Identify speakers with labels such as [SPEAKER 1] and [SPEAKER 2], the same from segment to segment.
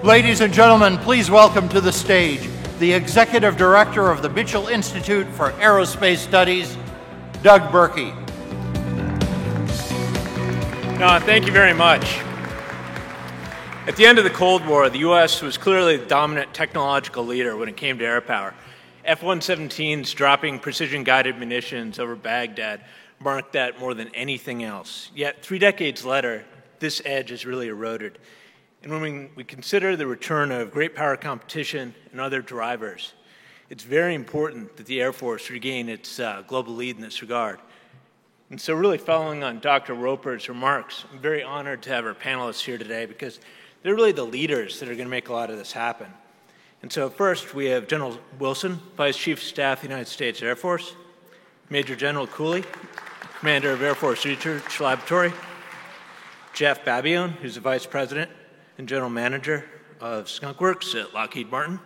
[SPEAKER 1] Ladies and gentlemen, please welcome to the stage the Executive Director of the Mitchell Institute for Aerospace Studies, Doug Burkey.
[SPEAKER 2] Thank you very much. At the end of the Cold War, the U.S. was clearly the dominant technological leader when it came to air power. F-117s dropping precision-guided munitions over Baghdad marked that more than anything else. Yet 3 decades later, this edge has really eroded. And when we consider the return of great power competition and other drivers, it's very important that the Air Force regain its global lead in this regard. And so really following on Dr. Roper's remarks, I'm very honored to have our panelists here today because they're really the leaders that are going to make a lot of this happen. And so first, we have General Wilson, Vice Chief of Staff of the United States Air Force, Major General Cooley, Commander of Air Force Research Laboratory, Jeff Babione, who's the Vice President and General Manager of Skunk Works at Lockheed Martin,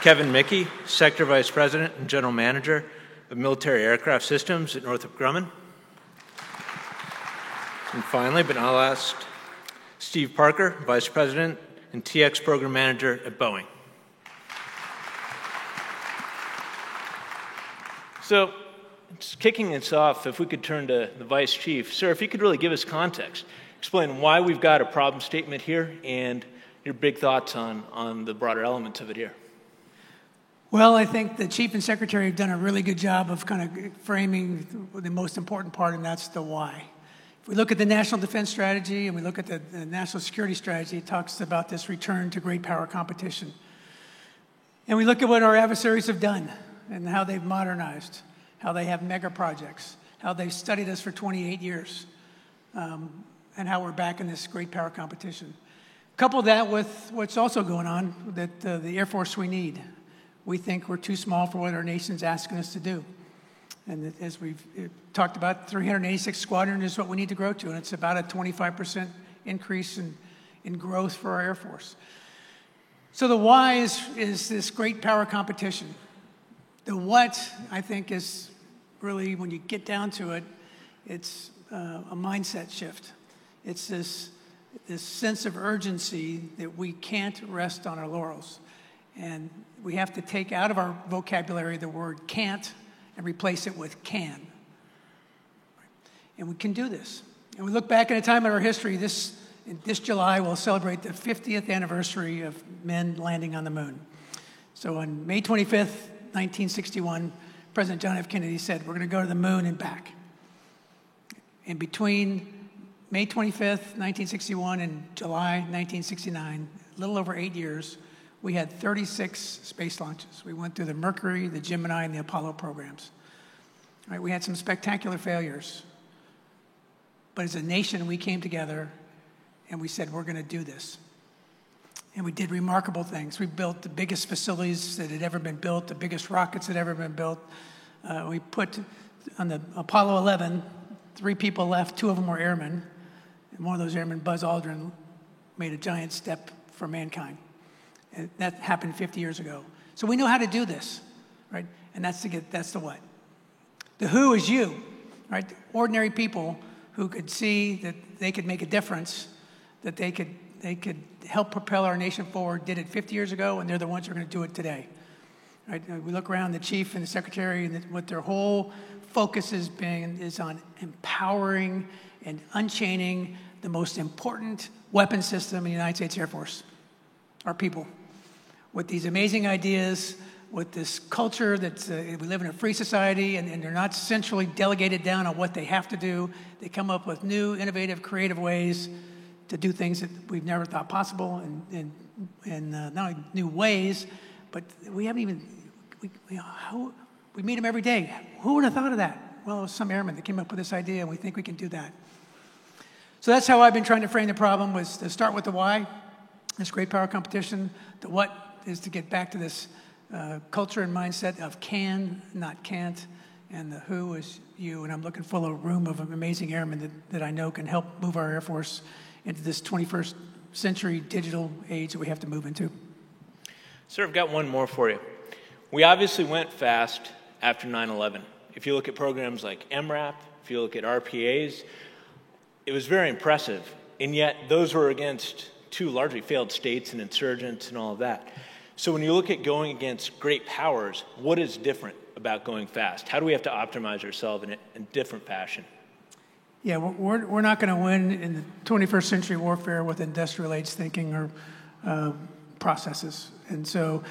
[SPEAKER 2] Kevin Mickey, Sector Vice President and General Manager of Military Aircraft Systems at Northrop Grumman, and finally, but not last, Steve Parker, Vice President and TX Program Manager at Boeing. So, just kicking this off, if we could turn to the Vice Chief. Sir, if you could really give us context, explain why we've got a problem statement here and your big thoughts on the broader elements of it here.
[SPEAKER 3] Well, I think the Chief and Secretary have done a really good job of kind of framing the most important part, and that's the why. If we look at the National Defense Strategy and we look at the National Security Strategy, it talks about this return to great power competition. And we look at what our adversaries have done and how they've modernized, how they have mega projects, how they've studied us for 28 years, and how we're back in this great power competition. Couple that with what's also going on, that the Air Force we need. We think we're too small for what our nation's asking us to do. And as we've talked about, 386 Squadron is what we need to grow to, and it's about a 25% increase in growth for our Air Force. So the why is this great power competition. The what, I think, is really, when you get down to it, it's a mindset shift. It's this sense of urgency that we can't rest on our laurels. And we have to take out of our vocabulary the word can't and replace it with can. And we can do this. And we look back at a time in our history, this July we'll celebrate the 50th anniversary of men landing on the moon. So on May 25th, 1961, President John F. Kennedy said, we're going to go to the moon and back. And between May 25th, 1961 and July 1969, a little over 8 years, we had 36 space launches. We went through the Mercury, the Gemini, and the Apollo programs. Right, we had some spectacular failures. But as a nation, we came together and we said, we're going to do this. And we did remarkable things. We built the biggest facilities that had ever been built, the biggest rockets that had ever been built. We put on the Apollo 11, 3 people left, 2 of them were airmen. And one of those airmen, Buzz Aldrin, made a giant step for mankind. And that happened 50 years ago. So we know how to do this, right? And that's the what. The who is you, right? Ordinary people who could see that they could make a difference, that they could help propel our nation forward, did it 50 years ago, and they're the ones who are going to do it today. Right? We look around, the chief and the secretary, and what their whole focus is on empowering and unchaining the most important weapon system in the United States Air Force, our people. With these amazing ideas, with this culture that we live in a free society, and they're not centrally delegated down on what they have to do. They come up with new, innovative, creative ways to do things that we've never thought possible, and not only new ways, but we haven't even, we meet them every day. Who would have thought of that? Well, it was some airman that came up with this idea, and we think we can do that. So that's how I've been trying to frame the problem, was to start with the why, this great power competition. The what is to get back to this culture and mindset of can, not can't, and the who is you. And I'm looking for a room of amazing airmen that I know can help move our Air Force into this 21st century digital age that we have to move into.
[SPEAKER 2] Sir, I've got one more for you. We obviously went fast after 9/11. If you look at programs like MRAP, if you look at RPAs, it was very impressive, and yet those were against two largely failed states and insurgents and all of that. So when you look at going against great powers, what is different about going fast? How do we have to optimize ourselves in a different fashion?
[SPEAKER 3] Yeah, we're not going to win in the 21st century warfare with industrial age thinking or processes. And so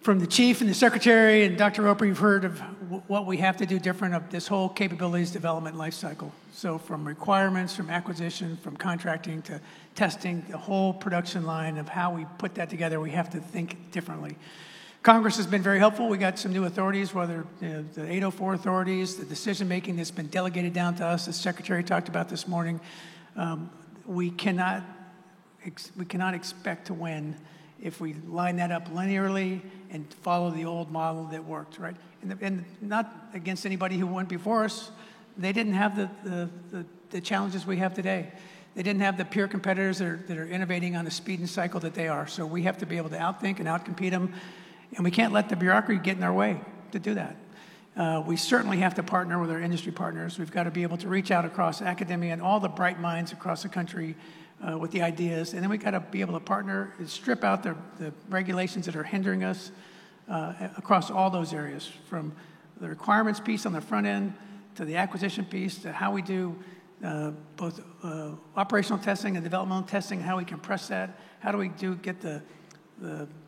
[SPEAKER 3] from the chief and the secretary and Dr. Roper, you've heard of what we have to do different of this whole capabilities development life cycle. So from requirements, from acquisition, from contracting to testing, the whole production line of how we put that together, we have to think differently. Congress has been very helpful. We got some new authorities, whether the 804 authorities, the decision-making that's been delegated down to us, the Secretary talked about this morning. We cannot expect to win if we line that up linearly and follow the old model that worked, right? And not against anybody who went before us. They didn't have the challenges we have today. They didn't have the peer competitors that are innovating on the speed and cycle that they are. So we have to be able to outthink and outcompete them. And we can't let the bureaucracy get in our way to do that. We certainly have to partner with our industry partners. We've got to be able to reach out across academia and all the bright minds across the country with the ideas. And then we've got to be able to partner and strip out the regulations that are hindering us across all those areas, from the requirements piece on the front end to the acquisition piece to how we do both operational testing and developmental testing, how we compress that, how do we get the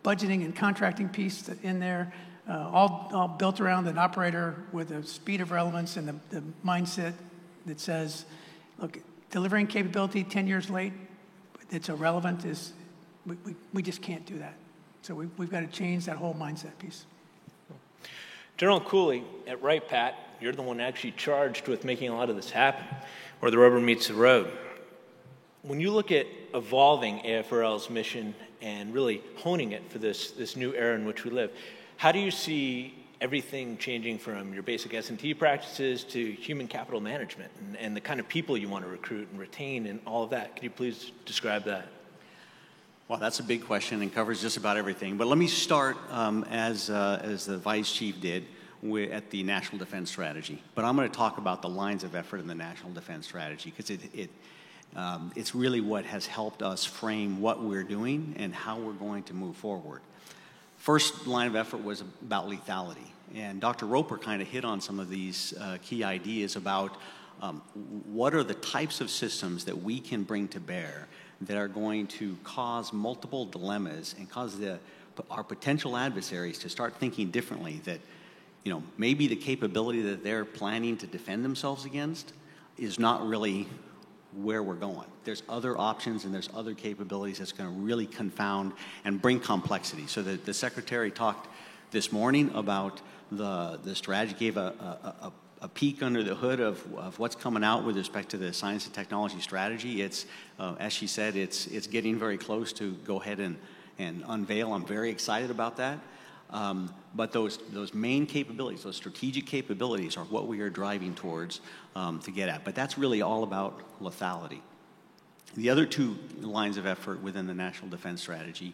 [SPEAKER 3] budgeting and contracting piece in there, all built around an operator with a speed of relevance and the mindset that says, look, delivering capability 10 years late, it's irrelevant, we just can't do that. So we've got to change that whole mindset piece.
[SPEAKER 2] General Cooley, at Wright Pat, you're the one actually charged with making a lot of this happen, where the rubber meets the road. When you look at evolving AFRL's mission and really honing it for this new era in which we live, how do you see everything changing from your basic S&T practices to human capital management and the kind of people you want to recruit and retain and all of that? Could you please describe that?
[SPEAKER 4] Well, that's a big question and covers just about everything. But let me start as the Vice Chief did at the National Defense Strategy. But I'm going to talk about the lines of effort in the National Defense Strategy because it's really what has helped us frame what we're doing and how we're going to move forward. First line of effort was about lethality. And Dr. Roper kind of hit on some of these key ideas about what are the types of systems that we can bring to bear that are going to cause multiple dilemmas and cause our potential adversaries to start thinking differently, that maybe the capability that they're planning to defend themselves against is not really where we're going. There's other options and there's other capabilities that's going to really confound and bring complexity. So the Secretary talked this morning about the strategy, gave a peek under the hood of what's coming out with respect to the science and technology strategy. It's, as she said, it's getting very close to go ahead and unveil. I'm very excited about that. But those main capabilities, those strategic capabilities are what we are driving towards to get at. But that's really all about lethality. The other two lines of effort within the National Defense Strategy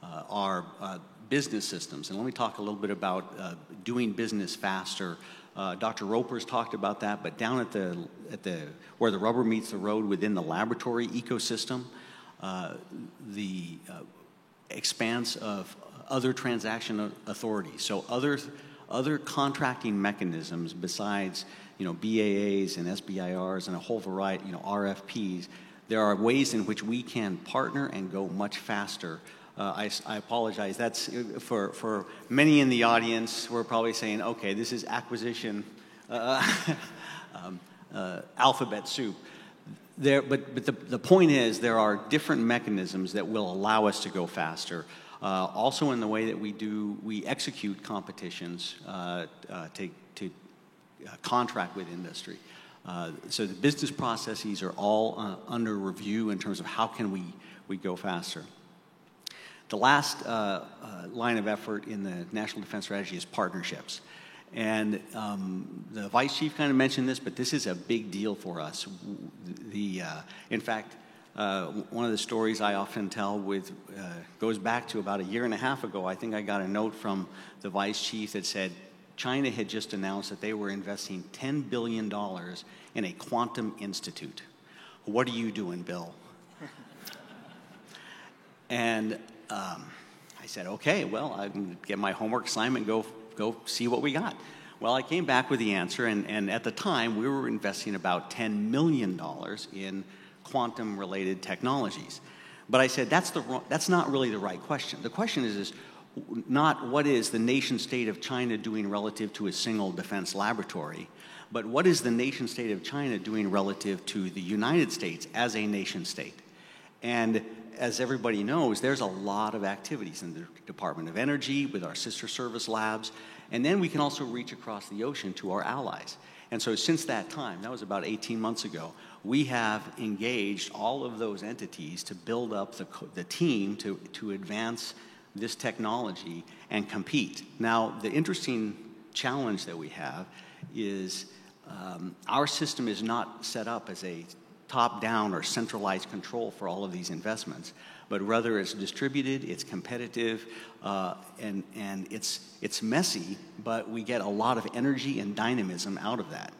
[SPEAKER 4] are business systems. And let me talk a little bit about doing business faster. Dr. Roper's talked about that, but down at where the rubber meets the road within the laboratory ecosystem, the expanse of other transaction authorities. So other contracting mechanisms besides BAAs and SBIRs and a whole variety, RFPs. There are ways in which we can partner and go much faster. I apologize. That's for many in the audience. We're probably saying, okay, this is acquisition alphabet soup. But the point is, there are different mechanisms that will allow us to go faster. Also, in the way that we execute competitions to contract with industry. So the business processes are all under review in terms of how can we go faster. The last line of effort in the National Defense Strategy is partnerships. And the Vice Chief kind of mentioned this, but this is a big deal for us. In fact, one of the stories I often tell goes back to about a year and a half ago. I think I got a note from the Vice Chief that said China had just announced that they were investing $10 billion in a quantum institute. "What are you doing, Bill?" And I said, "Okay, well, I'm going to get my homework assignment, go see what we got." Well, I came back with the answer, and at the time, we were investing about $10 million in quantum-related technologies. But I said, that's not really the right question. The question is not what is the nation state of China doing relative to a single defense laboratory, but what is the nation state of China doing relative to the United States as a nation state? And as everybody knows, there's a lot of activities in the Department of Energy with our sister service labs, and then we can also reach across the ocean to our allies. And so since that time, that was about 18 months ago, we have engaged all of those entities to build up the team to advance this technology and compete. Now, the interesting challenge that we have is our system is not set up as a top-down or centralized control for all of these investments, but rather it's distributed, it's competitive, and it's messy, but we get a lot of energy and dynamism out of that.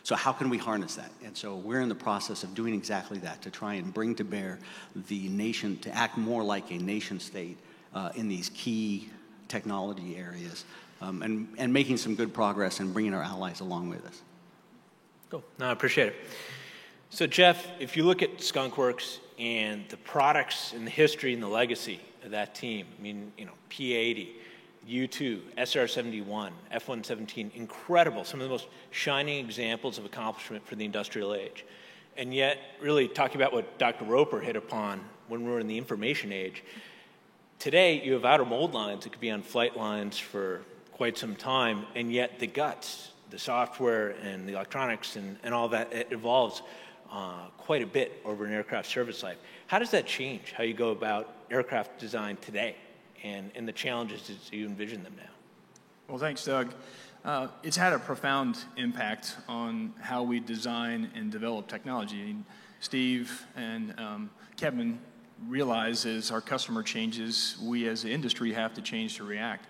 [SPEAKER 4] So how can we harness that? And so we're in the process of doing exactly that, to try and bring to bear the nation, to act more like a nation state in these key technology areas, and making some good progress and bringing our allies along with us.
[SPEAKER 2] Cool. No, I appreciate it. So Jeff, if you look at Skunk Works and the products and the history and the legacy of that team, I mean, you know, P-80, U-2, SR-71, F-117, incredible, some of the most shining examples of accomplishment for the industrial age. And yet, really talking about what Dr. Roper hit upon when we were in the information age, today you have outer mold lines that could be on flight lines for quite some time, and yet the guts, the software and the electronics and all that, it evolves quite a bit over an aircraft service life. How does that change how you go about aircraft design today and the challenges as you envision them now?
[SPEAKER 5] Well, thanks, Doug. It's had a profound impact on how we design and develop technology. Steve and Kevin realize as our customer changes, we as the industry have to change to react.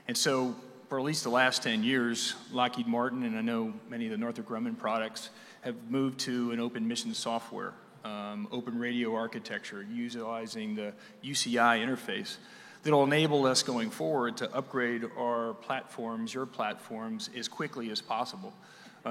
[SPEAKER 5] And so for at least the last 10 years, Lockheed Martin, and I know many of the Northrop Grumman products, have moved to an open mission software, open radio architecture, utilizing the UCI interface that will enable us going forward to upgrade our platforms, your platforms, as quickly as possible.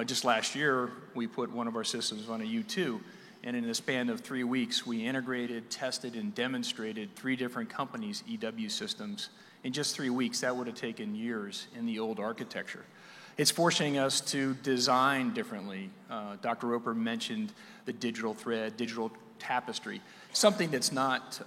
[SPEAKER 5] Just last year, we put one of our systems on a U-2, and in the span of 3 weeks, we integrated, tested, and demonstrated 3 different companies' EW systems. In just 3 weeks, that would have taken years in the old architecture. It's forcing us to design differently. Dr. Roper mentioned the digital thread, digital tapestry, something that's not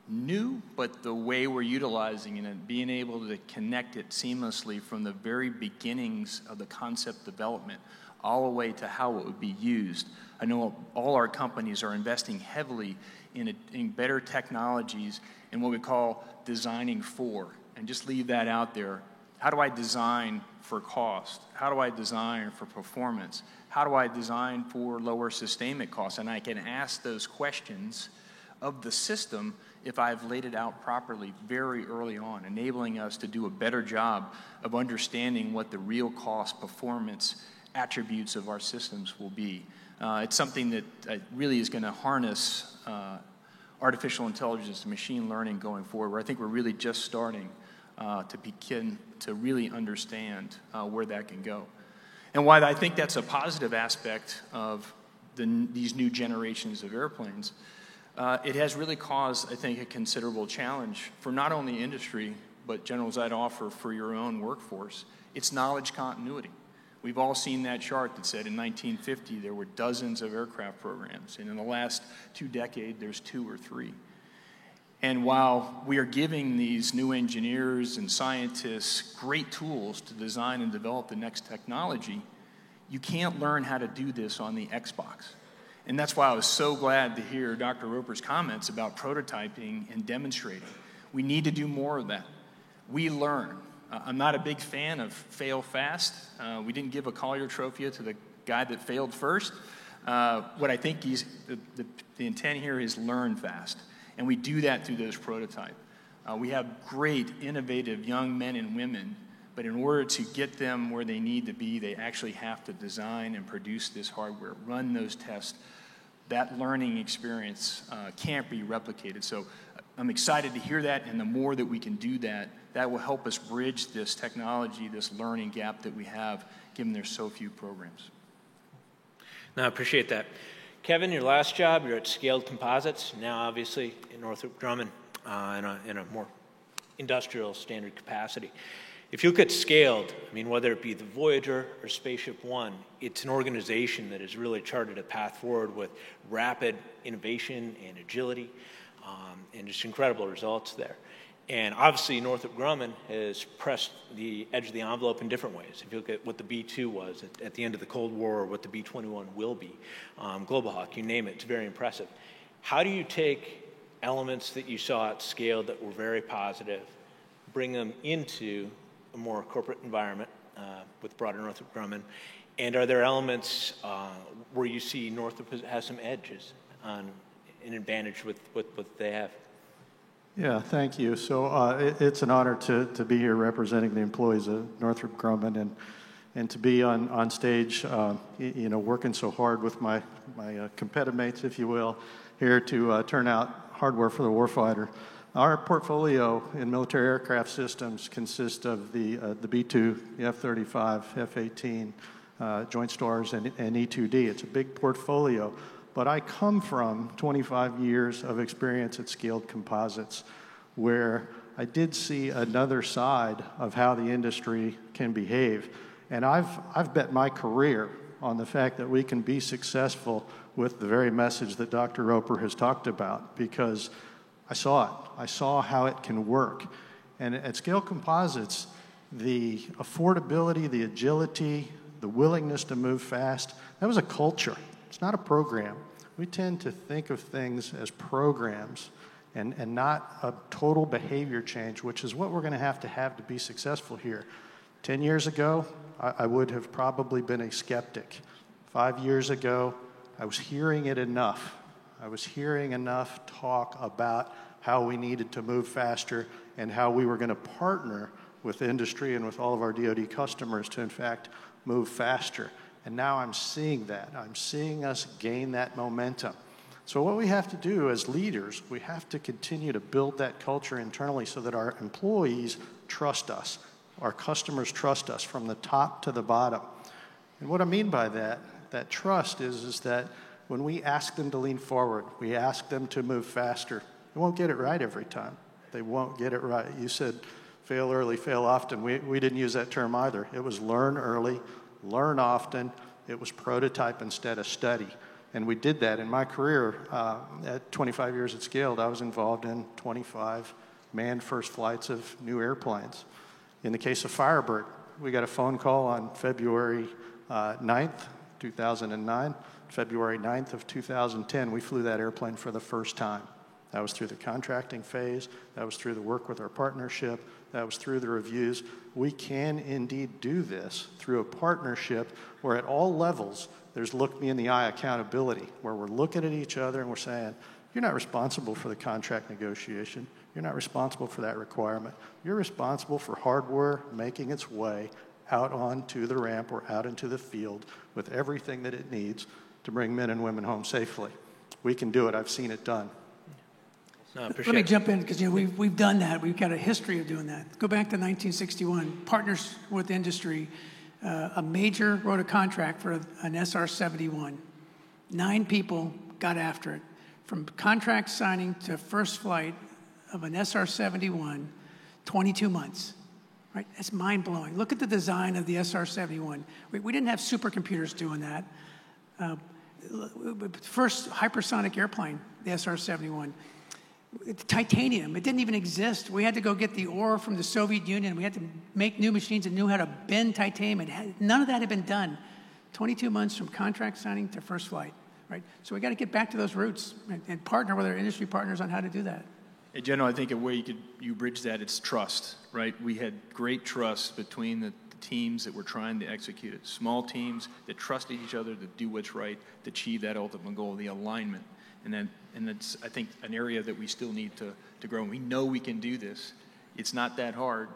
[SPEAKER 5] new, but the way we're utilizing it and being able to connect it seamlessly from the very beginnings of the concept development all the way to how it would be used. I know all our companies are investing heavily in better technologies and what we call designing for, and just leave that out there. How do I design for cost? How do I design for performance? How do I design for lower sustainment costs? And I can ask those questions of the system if I've laid it out properly very early on, enabling us to do a better job of understanding what the real cost performance attributes of our systems will be. It's something that really is going to harness artificial intelligence and machine learning going forward, where I think we're really just starting to begin to really understand where that can go. And why I think that's a positive aspect of these new generations of airplanes, it has really caused, I think, a considerable challenge for not only industry, but generals I'd offer for your own workforce. It's knowledge continuity. We've all seen that chart that said in 1950 there were dozens of aircraft programs, and in the last 2 decades there's 2 or 3. And while we are giving these new engineers and scientists great tools to design and develop the next technology, you can't learn how to do this on the Xbox. And that's why I was so glad to hear Dr. Roper's comments about prototyping and demonstrating. We need to do more of that. We learn. I'm not a big fan of fail fast. We didn't give a Collier Trophy to the guy that failed first. What I think the intent here is learn fast. And we do that through those prototypes. We have great, innovative young men and women But in order to get them where they need to be, they actually have to design and produce this hardware, run those tests. That learning experience can't be replicated. So I'm excited to hear that, and the more that we can do that, that will help us bridge this technology, this learning gap that we have, given there's so few programs.
[SPEAKER 2] No, I appreciate that. Kevin, your last job, you're at Scaled Composites, now obviously in Northrop Grumman in a more industrial standard capacity. If you look at Scaled, I mean, whether it be the Voyager or Spaceship One, it's an organization that has really charted a path forward with rapid innovation and agility, and just incredible results there. And obviously, Northrop Grumman has pressed the edge of the envelope in different ways. If you look at what the B-2 was at the end of the Cold War, or what the B-21 will be, Global Hawk, you name it, it's very impressive. How do you take elements that you saw at Scale that were very positive, bring them into a more corporate environment with broader Northrop Grumman, and are there elements where you see Northrop has some edges on an advantage with what they have?
[SPEAKER 6] Yeah, thank you. So it's an honor to be here representing the employees of Northrop Grumman and to be on stage, working so hard with my competitive mates, if you will, here to turn out hardware for the warfighter. Our portfolio in military aircraft systems consists of the B-2, the F-35, F-18, Joint STARS, and E-2D. It's a big portfolio. But I come from 25 years of experience at Scaled Composites, where I did see another side of how the industry can behave. And I've bet my career on the fact that we can be successful with the very message that Dr. Roper has talked about, because I saw it. I saw how it can work. And at Scaled Composites, the affordability, the agility, the willingness to move fast, that was a culture. It's not a program. We tend to think of things as programs and not a total behavior change, which is what we're going to have to be successful here. 10 years ago, I would have probably been a skeptic. 5 years ago, I was hearing it enough. I was hearing enough talk about how we needed to move faster and how we were going to partner with industry and with all of our DoD customers to, in fact, move faster. And now I'm seeing that. I'm seeing us gain that momentum. So what we have to do as leaders, we have to continue to build that culture internally so that our employees trust us, our customers trust us from the top to the bottom. And what I mean by that trust is that when we ask them to lean forward, we ask them to move faster, they won't get it right every time. They won't get it right. You said fail early, fail often. We didn't use that term either. It was learn early, learn often. It was prototype instead of study. And we did that. In my career, at 25 years at Scaled, I was involved in 25 manned first flights of new airplanes. In the case of Firebird, we got a phone call on February 9th, 2009. February 9th of 2010, we flew that airplane for the first time. That was through the contracting phase. That was through the work with our partnership. That was through the reviews. We can indeed do this through a partnership where at all levels there's look me in the eye accountability, where we're looking at each other and we're saying, you're not responsible for the contract negotiation. You're not responsible for that requirement. You're responsible for hardware making its way out onto the ramp or out into the field with everything that it needs to bring men and women home safely. We can do it. I've seen it done.
[SPEAKER 2] No,
[SPEAKER 3] Let me jump in, because we've done that. We've got a history of doing that. Go back to 1961, partners with industry. A major wrote a contract for an SR-71. 9 people got after it. From contract signing to first flight of an SR-71, 22 months. Right? That's mind-blowing. Look at the design of the SR-71. We didn't have supercomputers doing that. First hypersonic airplane, the SR-71. Titanium, it didn't even exist. We had to go get the ore from the Soviet Union. We had to make new machines that knew how to bend titanium. None of that had been done. 22 months from contract signing to first flight, right? So we got to get back to those roots and partner with our industry partners on how to do that.
[SPEAKER 5] Hey, General, I think a way you bridge that, it's trust, right? We had great trust between the teams that were trying to execute it. Small teams that trusted each other to do what's right, to achieve that ultimate goal, the alignment. And that's, I think, an area that we still need to grow. And we know we can do this. It's not that hard,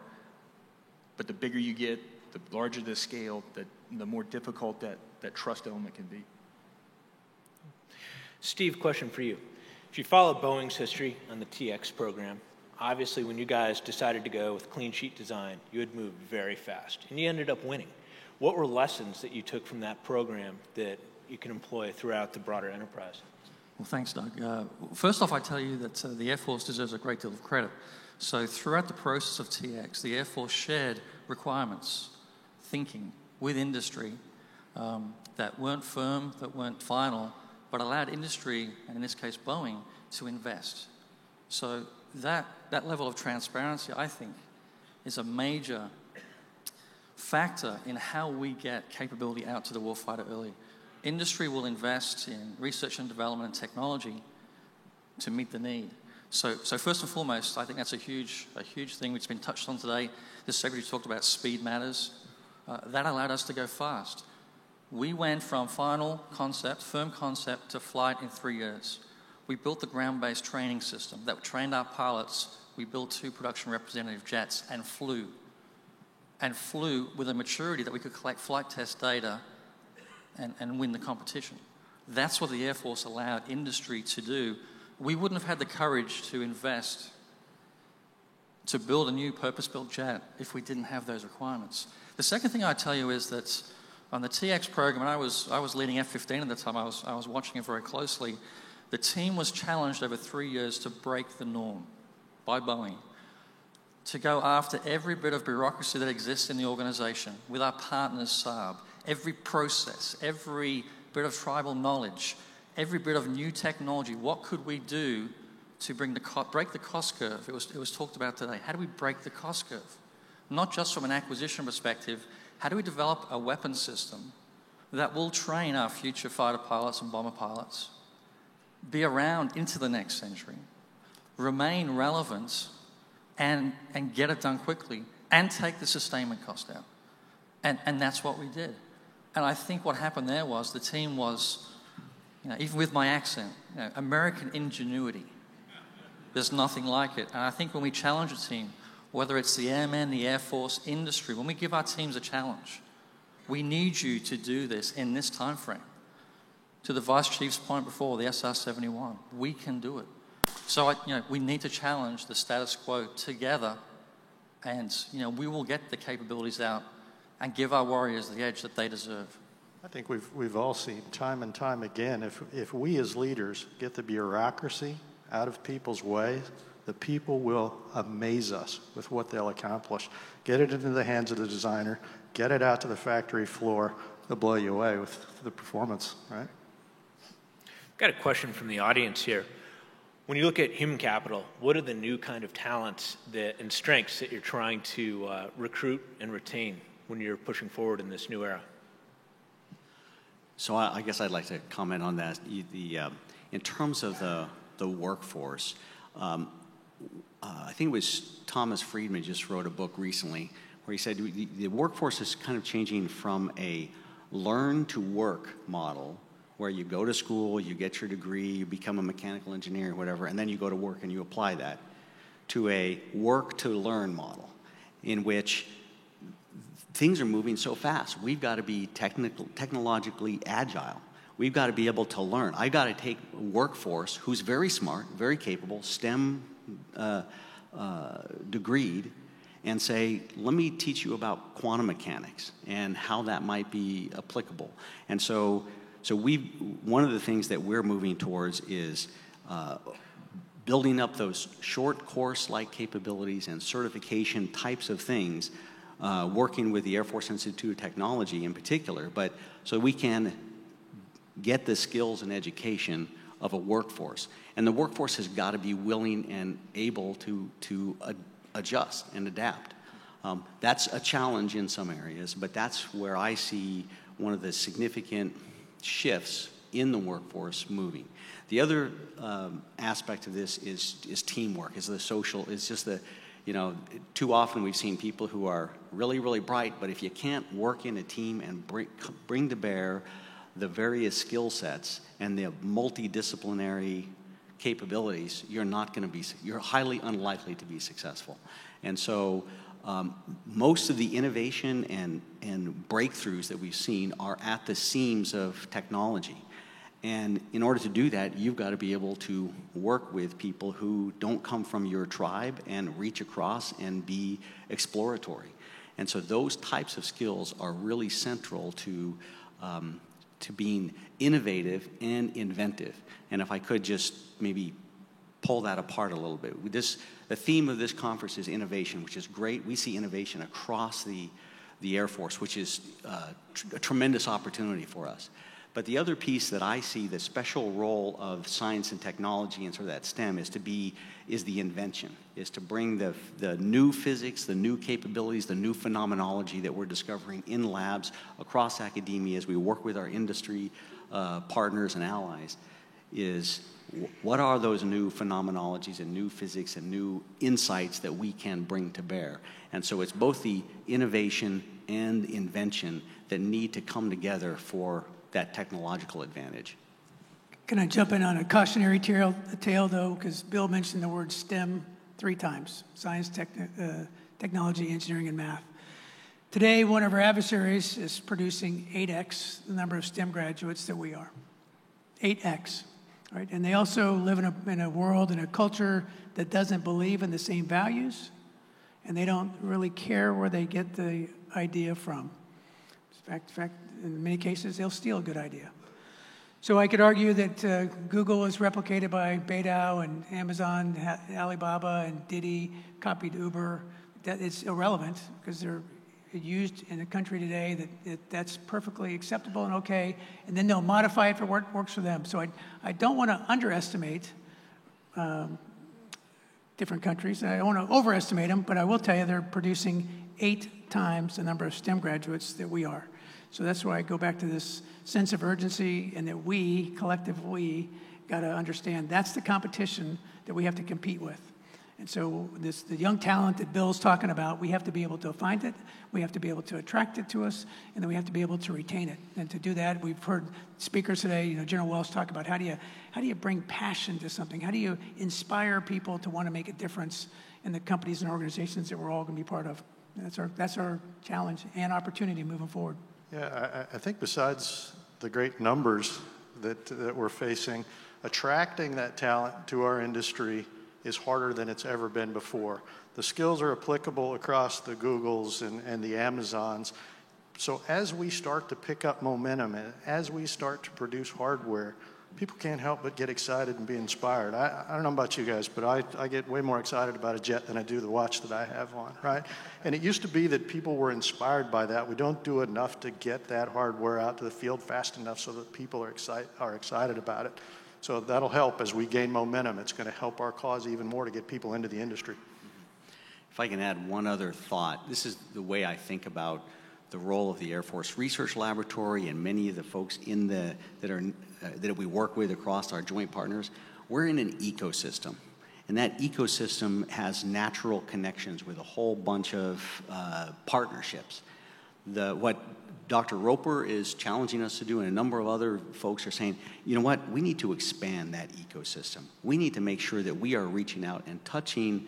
[SPEAKER 5] But the bigger you get, the larger the scale, the more difficult that trust element can be.
[SPEAKER 2] Steve, question for you. If you follow Boeing's history on the TX program, obviously when you guys decided to go with clean sheet design, you had moved very fast, and you ended up winning. What were lessons that you took from that program that you can employ throughout the broader enterprise?
[SPEAKER 7] Well, thanks, Doug. First off, I tell you that the Air Force deserves a great deal of credit. So throughout the process of TX, the Air Force shared requirements, thinking with industry that weren't firm, that weren't final, but allowed industry, and in this case Boeing, to invest. So that level of transparency, I think, is a major factor in how we get capability out to the warfighter early. Industry will invest in research and development and technology to meet the need. So first and foremost, I think that's a huge thing which has been touched on today. The Secretary talked about speed matters. That allowed us to go fast. We went from final concept, firm concept, to flight in 3 years. We built the ground-based training system that trained our pilots. We built 2 production representative jets and flew with a maturity that we could collect flight test data and win the competition. That's what the Air Force allowed industry to do. We wouldn't have had the courage to invest, to build a new purpose-built jet if we didn't have those requirements. The second thing I tell you is that on the TX program, and I was leading F-15 at the time, I was watching it very closely, the team was challenged over 3 years to break the norm by Boeing, to go after every bit of bureaucracy that exists in the organization with our partners, Saab, every process, every bit of tribal knowledge, every bit of new technology. What could we do to break the cost curve? It was talked about today. How do we break the cost curve? Not just from an acquisition perspective, how do we develop a weapon system that will train our future fighter pilots and bomber pilots, be around into the next century, remain relevant, and get it done quickly, and take the sustainment cost out? And that's what we did. And I think what happened there was the team was, even with my accent, American ingenuity. There's nothing like it. And I think when we challenge a team, whether it's the airmen, the Air Force, industry, when we give our teams a challenge, we need you to do this in this time frame. To the Vice Chief's point before, the SR-71, we can do it. So we need to challenge the status quo together, and we will get the capabilities out and give our warriors the edge that they deserve.
[SPEAKER 6] I think we've all seen time and time again, if we as leaders get the bureaucracy out of people's way, the people will amaze us with what they'll accomplish. Get it into the hands of the designer, get it out to the factory floor, they'll blow you away with the performance, right?
[SPEAKER 2] I've got a question from the audience here. When you look at human capital, what are the new kind of talents and strengths that you're trying to recruit and retain when you're pushing forward in this new era?
[SPEAKER 4] So I guess I'd like to comment on that. In terms of the workforce, I think it was Thomas Friedman just wrote a book recently where he said the workforce is kind of changing from a learn to work model where you go to school, you get your degree, you become a mechanical engineer or whatever, and then you go to work and you apply that, to a work to learn model in which things are moving so fast. We've got to be technologically agile. We've got to be able to learn. I've got to take a workforce who's very smart, very capable, STEM degreed, and say, let me teach you about quantum mechanics and how that might be applicable. And so one of the things that we're moving towards is building up those short course-like capabilities and certification types of things, working with the Air Force Institute of Technology in particular, but so we can get the skills and education of a workforce. And the workforce has got to be willing and able to adjust and adapt. That's a challenge in some areas, but that's where I see one of the significant shifts in the workforce moving. The other aspect of this is teamwork, is the social, is just the, too often we've seen people who are really, really bright, but if you can't work in a team and bring to bear the various skill sets and the multidisciplinary capabilities, you're highly unlikely to be successful. And so most of the innovation and breakthroughs that we've seen are at the seams of technology. And in order to do that, you've got to be able to work with people who don't come from your tribe and reach across and be exploratory. And so those types of skills are really central to being innovative and inventive. And if I could just maybe pull that apart a little bit. The theme of this conference is innovation, which is great. We see innovation across the Air Force, which is a tremendous opportunity for us. But the other piece that I see, the special role of science and technology and sort of that STEM is the invention, is to bring the new physics, the new capabilities, the new phenomenology that we're discovering in labs across academia as we work with our industry partners and allies, is what are those new phenomenologies and new physics and new insights that we can bring to bear? And so it's both the innovation and invention that need to come together for that technological advantage.
[SPEAKER 3] Can I jump in on a cautionary tale though? Because Bill mentioned the word STEM 3 times, science, technology, engineering, and math. Today, one of our adversaries is producing 8x the number of STEM graduates that we are. 8x, right? And they also live in a world, in a culture that doesn't believe in the same values, and they don't really care where they get the idea from. In fact, in many cases, they'll steal a good idea. So I could argue that Google is replicated by Beidou, and Amazon, Alibaba, and Didi copied Uber. That it's irrelevant because they're used in a country today that's perfectly acceptable and okay, and then they'll modify it for what works for them. So I don't want to underestimate different countries. I don't want to overestimate them, but I will tell you they're producing 8 times the number of STEM graduates that we are. So that's why I go back to this sense of urgency, and that we, collectively, got to understand that's the competition that we have to compete with. And so the young talent that Bill's talking about, we have to be able to find it, we have to be able to attract it to us, and then we have to be able to retain it. And to do that, we've heard speakers today, General Wells talk about how do you bring passion to something? How do you inspire people to want to make a difference in the companies and organizations that we're all going to be part of? And that's our challenge and opportunity moving forward.
[SPEAKER 6] Yeah, I think besides the great numbers that we're facing, attracting that talent to our industry is harder than it's ever been before. The skills are applicable across the Googles and the Amazons. So as we start to pick up momentum and as we start to produce hardware, people can't help but get excited and be inspired. I don't know about you guys, but I get way more excited about a jet than I do the watch that I have on, right? And it used to be that people were inspired by that. We don't do enough to get that hardware out to the field fast enough so that people are excited about it. So that'll help as we gain momentum. It's going to help our cause even more to get people into the industry.
[SPEAKER 4] If I can add one other thought, this is the way I think about the role of the Air Force Research Laboratory and many of the folks that we work with across our joint partners. We're in an ecosystem, and that ecosystem has natural connections with a whole bunch of partnerships. What Dr. Roper is challenging us to do, and a number of other folks are saying, you know what, we need to expand that ecosystem. We need to make sure that we are reaching out and touching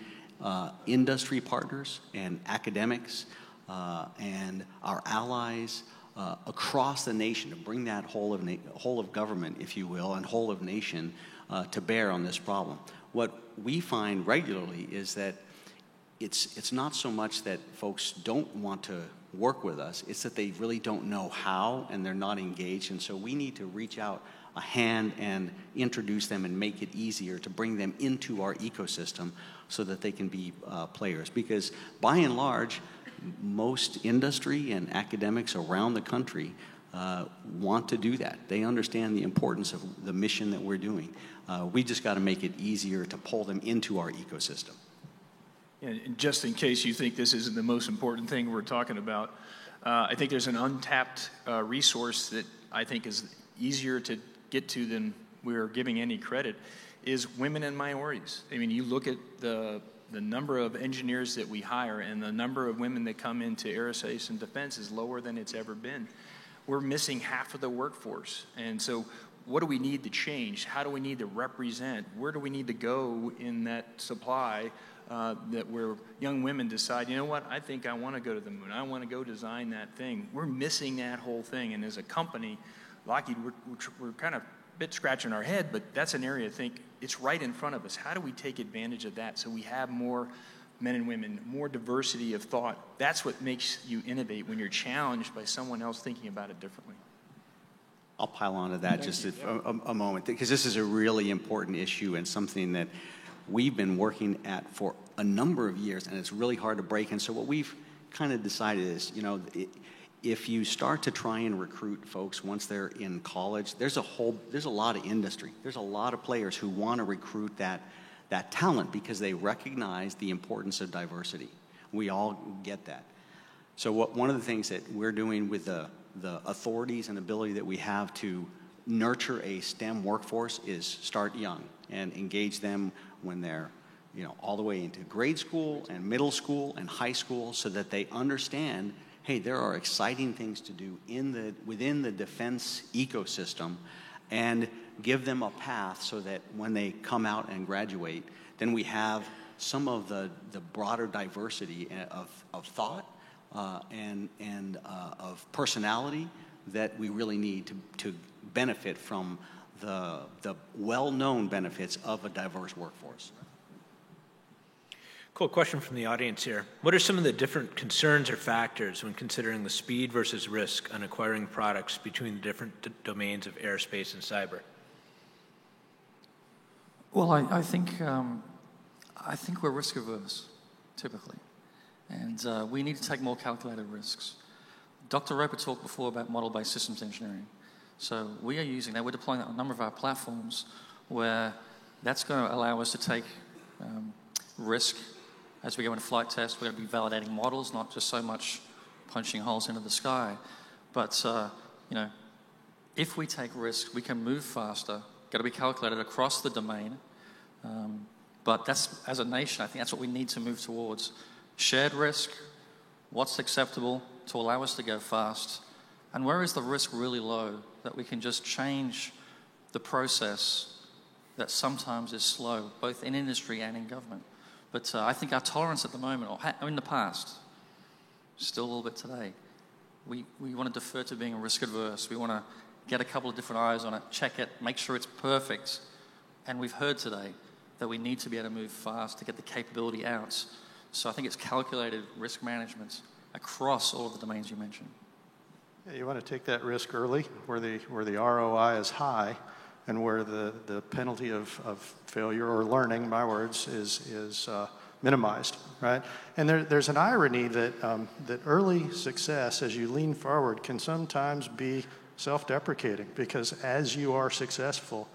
[SPEAKER 4] industry partners and academics and our allies across the nation to bring that whole of government, if you will, and whole of nation to bear on this problem. What we find regularly is that it's not so much that folks don't want to work with us, it's that they really don't know how and they're not engaged, and so we need to reach out a hand and introduce them and make it easier to bring them into our ecosystem so that they can be players. Because by and large, most industry and academics around the country want to do that. They understand the importance of the mission that we're doing. We just got to make it easier to pull them into our ecosystem.
[SPEAKER 5] And just in case you think this isn't the most important thing we're talking about, I think there's an untapped resource that I think is easier to get to than we're giving any credit, is women and minorities. I mean, you look at the number of engineers that we hire and the number of women that come into aerospace and defense is lower than it's ever been. We're missing half of the workforce. And so what do we need to change? How do we need to represent? Where do we need to go in that supply that where young women decide, you know what, I think I want to go to the moon. I want to go design that thing. We're missing that whole thing. And as a company, Lockheed, we're kind of a bit scratching our head, but that's an area I think it's right in front of us. How do we take advantage of that so we have more men and women, more diversity of thought? That's what makes you innovate, when you're challenged by someone else thinking about it differently.
[SPEAKER 4] I'll pile on to that just a moment, because this is a really important issue and something that we've been working at for a number of years, and it's really hard to break. And so what we've kind of decided is, you know, if you start to try and recruit folks once they're in college, there's a lot of industry. There's a lot of players who want to recruit that talent because they recognize the importance of diversity. We all get that. So one of the things that we're doing with the authorities and ability that we have to nurture a STEM workforce is start young and engage them when they're, you know, all the way into grade school and middle school and high school, so that they understand, hey, there are exciting things to do within the defense ecosystem, and give them a path so that when they come out and graduate, then we have some of the broader diversity of thought and of personality that we really need to benefit from the well-known benefits of a diverse workforce.
[SPEAKER 2] Cool. Question from the audience here. What are some of the different concerns or factors when considering the speed versus risk on acquiring products between the different domains of aerospace and cyber?
[SPEAKER 7] Well, I think we're risk averse, typically. And we need to take more calculated risks. Dr. Roper talked before about model-based systems engineering. So we are using that. We're deploying that on a number of our platforms where that's going to allow us to take risk as we go into flight tests. We're going to be validating models, not just so much punching holes into the sky. But, you know, if we take risk, we can move faster. Got to be calculated across the domain. But that's, as a nation, I think that's what we need to move towards. Shared risk, what's acceptable to allow us to go fast, and where is the risk really low that we can just change the process that sometimes is slow, both in industry and in government. But I think our tolerance at the moment, or in the past, still a little bit today, we want to defer to being risk adverse. We want to get a couple of different eyes on it, check it, make sure it's perfect. And we've heard today that we need to be able to move fast to get the capability out. So I think it's calculated risk management across all of the domains you mentioned.
[SPEAKER 6] Yeah, you want to take that risk early, where the ROI is high, and where the penalty of failure or learning, my words, is minimized, right? And there's an irony that that early success, as you lean forward, can sometimes be self-deprecating, because as you are successful,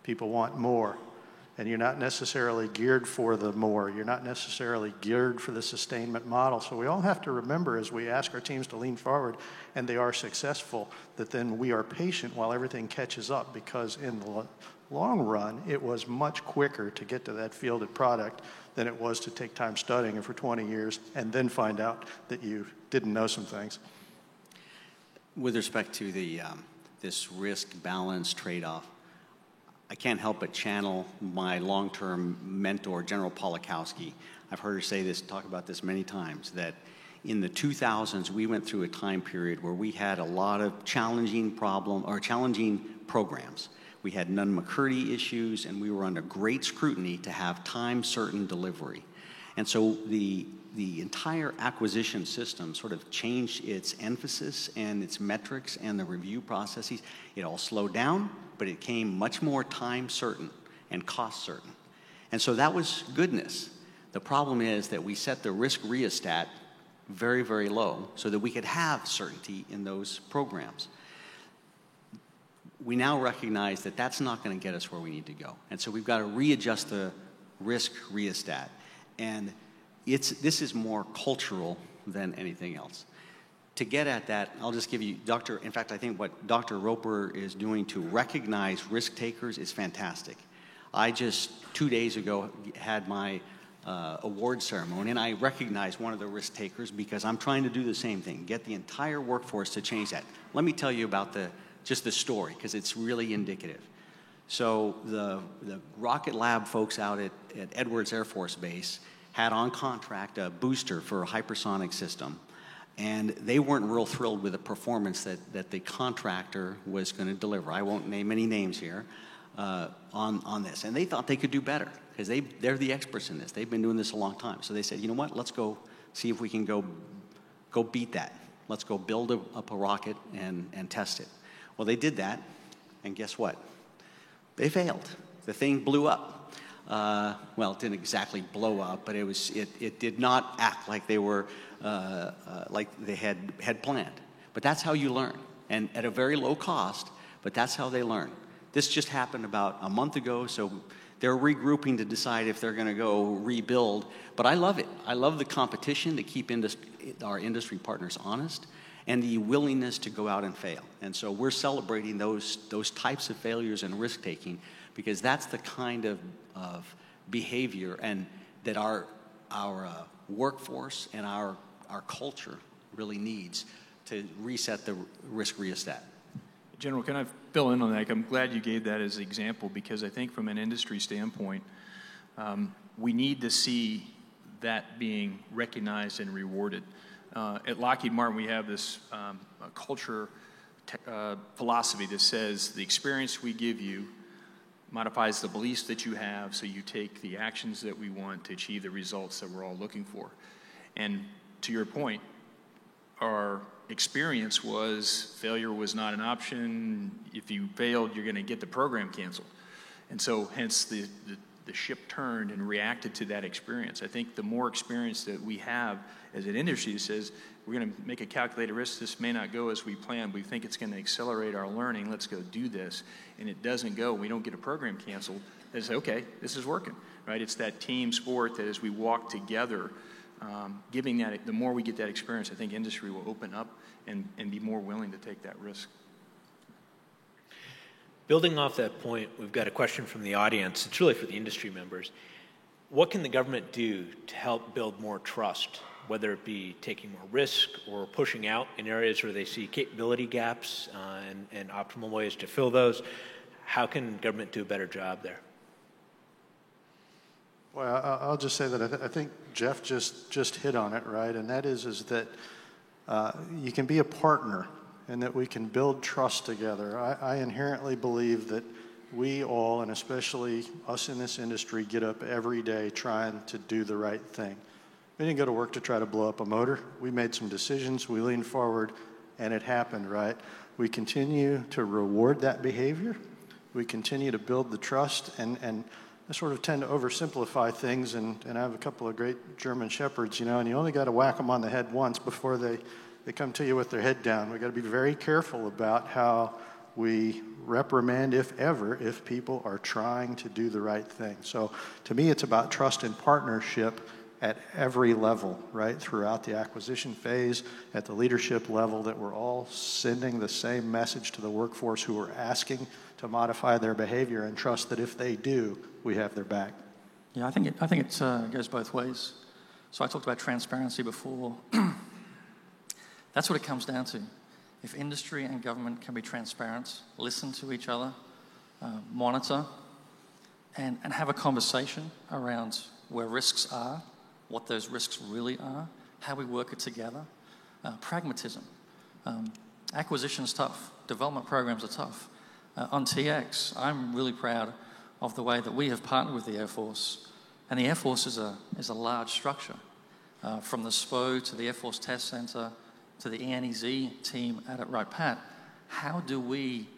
[SPEAKER 6] people want more. And you're not necessarily geared for the more. You're not necessarily geared for the sustainment model. So we all have to remember, as we ask our teams to lean forward and they are successful, that then we are patient while everything catches up, because in the long run, it was much quicker to get to that fielded product than it was to take time studying it for 20 years and then find out that you didn't know some things.
[SPEAKER 4] With respect to the this risk balance trade-off, I can't help but channel my long-term mentor, General Polakowski. I've heard her say this, talk about this many times, that in the 2000s, we went through a time period where we had a lot of challenging programs. We had Nunn-McCurdy issues, and we were under great scrutiny to have time-certain delivery. And so the entire acquisition system sort of changed its emphasis and its metrics and the review processes. It all slowed down, but it came much more time certain and cost certain. And so that was goodness. The problem is that we set the risk rheostat very, very low so that we could have certainty in those programs. We now recognize that that's not going to get us where we need to go. And so we've got to readjust the risk rheostat. And this is more cultural than anything else. To get at that, I'll just give you, in fact, I think what Dr. Roper is doing to recognize risk takers is fantastic. I just 2 days ago had my award ceremony, and I recognized one of the risk takers because I'm trying to do the same thing, get the entire workforce to change that. Let me tell you about just the story, because it's really indicative. So the Rocket Lab folks out at Edwards Air Force Base had on contract a booster for a hypersonic system, and they weren't real thrilled with the performance that the contractor was going to deliver. I won't name any names here on this. And they thought they could do better because they're the experts in this. They've been doing this a long time. So they said, you know what, let's go see if we can go beat that. Let's go build up a rocket and test it. Well, they did that, and guess what? They failed. The thing blew up. Well, it didn't exactly blow up, but it did not act like they were like they had planned. But that's how you learn, and at a very low cost. But that's how they learn. This just happened about a month ago, so they're regrouping to decide if they're going to go rebuild. But I love it. I love the competition to keep our industry partners honest, and the willingness to go out and fail. And so we're celebrating those types of failures and risk taking, because that's the kind of behavior and that our workforce and our culture really needs to reset the risk rheostat.
[SPEAKER 5] General, can I fill in on that? I'm glad you gave that as an example, because I think from an industry standpoint, we need to see that being recognized and rewarded. At Lockheed Martin, we have this culture philosophy that says the experience we give you modifies the beliefs that you have, so you take the actions that we want to achieve the results that we're all looking for. And to your point, our experience was failure was not an option. If you failed, you're going to get the program canceled. And so hence the ship turned and reacted to that experience. I think the more experience that we have as an industry that says we're going to make a calculated risk, this may not go as we planned, we think it's going to accelerate our learning, let's go do this, and it doesn't go, we don't get a program canceled, they say, okay, this is working, right? It's that team sport that as we walk together, giving that, the more we get that experience, I think industry will open up and be more willing to take that risk.
[SPEAKER 2] Building off that point, we've got a question from the audience. It's really for the industry members. What can the government do to help build more trust, whether it be taking more risk or pushing out in areas where they see capability gaps and optimal ways to fill those? How can government do a better job there?
[SPEAKER 6] Well, I'll just say that I think Jeff just hit on it, right? And that is that you can be a partner and that we can build trust together. I inherently believe that we all, and especially us in this industry, get up every day trying to do the right thing. We didn't go to work to try to blow up a motor. We made some decisions, we leaned forward, and it happened, right? We continue to reward that behavior. We continue to build the trust, and I sort of tend to oversimplify things, and I have a couple of great German Shepherds, you know, and you only got to whack them on the head once before they come to you with their head down. We've got to be very careful about how we reprimand, if people are trying to do the right thing. So to me, it's about trust and partnership at every level, right, throughout the acquisition phase, at the leadership level, that we're all sending the same message to the workforce who are asking to modify their behavior, and trust that if they do, we have their back.
[SPEAKER 7] Yeah, I think it goes both ways. So I talked about transparency before. That's what it comes down to. If industry and government can be transparent, listen to each other, monitor, and have a conversation around where risks are, what those risks really are, how we work it together, pragmatism. Acquisition's tough. Development programs are tough. On TX, I'm really proud of the way that we have partnered with the Air Force. And the Air Force is a large structure. From the SPO to the Air Force Test Center to the ENEZ team at Wright-Patt, how do we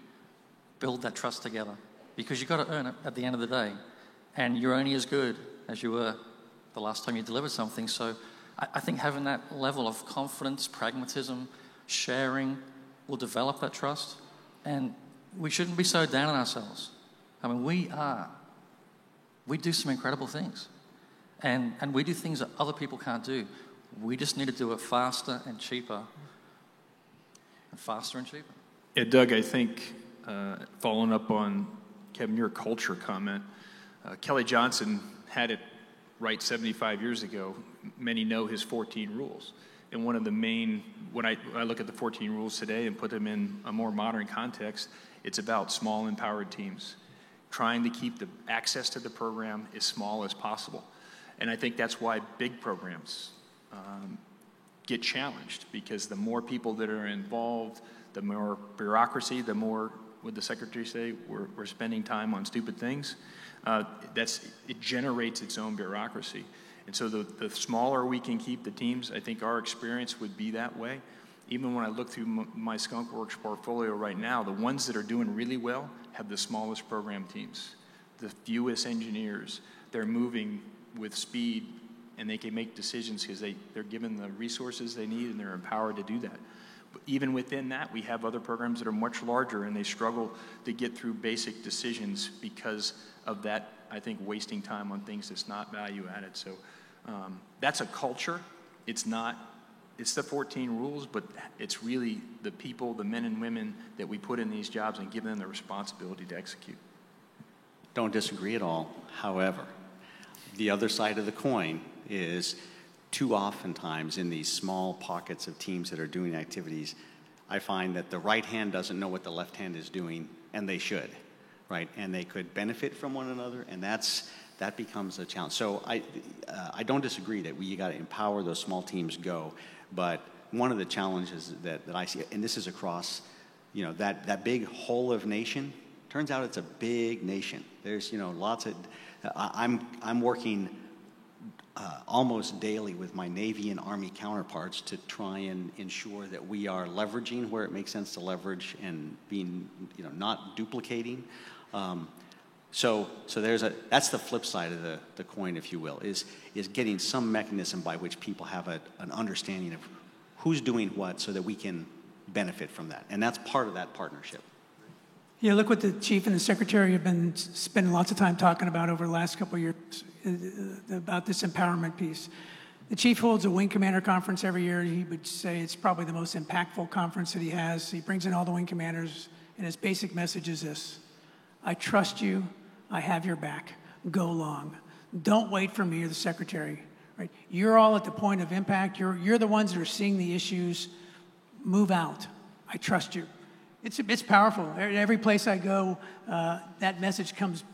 [SPEAKER 7] build that trust together? Because you've got to earn it at the end of the day. And you're only as good as you were the last time you delivered something. So I think having that level of confidence, pragmatism, sharing will develop that trust. And we shouldn't be so down on ourselves. I mean, we do some incredible things. And we do things that other people can't do. We just need to do it faster and cheaper. And faster and cheaper.
[SPEAKER 5] Yeah, Doug, I think, following up on, Kevin, your culture comment, Kelly Johnson had it right 75 years ago. Many know his 14 rules. And one of the main, when I look at the 14 rules today and put them in a more modern context, it's about small, empowered teams, trying to keep the access to the program as small as possible. And I think that's why big programs get challenged, because the more people that are involved, the more bureaucracy, the more, would the secretary say, we're spending time on stupid things. It generates its own bureaucracy. And so the smaller we can keep the teams, I think our experience would be that way. Even when I look through my Skunk Works portfolio right now, the ones that are doing really well have the smallest program teams, the fewest engineers. They're moving with speed, and they can make decisions because they're given the resources they need and they're empowered to do that. But even within that, we have other programs that are much larger, and they struggle to get through basic decisions because of that, I think, wasting time on things that's not value added. So that's a culture. It's the 14 rules, but it's really the people, the men and women that we put in these jobs and give them the responsibility to execute.
[SPEAKER 4] Don't disagree at all. However, the other side of the coin is too oftentimes in these small pockets of teams that are doing activities, I find that the right hand doesn't know what the left hand is doing, and they should, right? And they could benefit from one another, and that becomes a challenge. So I don't disagree that you got to empower those small teams go, but one of the challenges that I see, and this is across, that big whole of nation, turns out it's a big nation. There's, lots of, I'm working almost daily with my Navy and Army counterparts to try and ensure that we are leveraging where it makes sense to leverage and being, not duplicating. So that's the flip side of the coin, if you will, is getting some mechanism by which people have an understanding of who's doing what so that we can benefit from that. And that's part of that partnership.
[SPEAKER 3] Yeah, look what the chief and the secretary have been spending lots of time talking about over the last couple of years about this empowerment piece. The chief holds a wing commander conference every year. He would say it's probably the most impactful conference that he has. He brings in all the wing commanders, and his basic message is this: I trust you. I have your back. Go long. Don't wait for me or the secretary. Right? You're all at the point of impact. You're the ones that are seeing the issues. Move out. I trust you. It's powerful. Every place I go, that message comes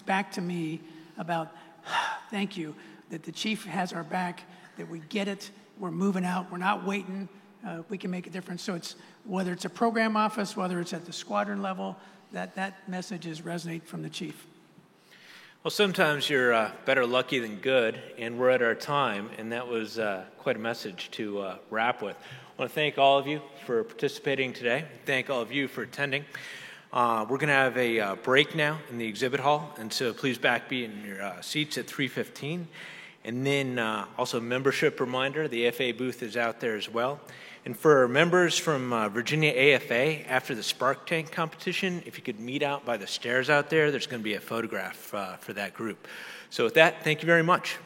[SPEAKER 3] back to me about thank you, that the chief has our back, that we get it, we're moving out, we're not waiting, we can make a difference. So it's whether it's a program office, whether it's at the squadron level, that message is resonate from the chief.
[SPEAKER 2] Well, sometimes you're better lucky than good, and we're at our time, and that was quite a message to wrap with. I want to thank all of you for participating today. Thank all of you for attending. We're going to have a break now in the exhibit hall, and so please be in your seats at 3:15. And then also a membership reminder, the FA booth is out there as well. And for members from Virginia AFA, after the Spark Tank competition, if you could meet out by the stairs out there, there's going to be a photograph for that group. So with that, thank you very much.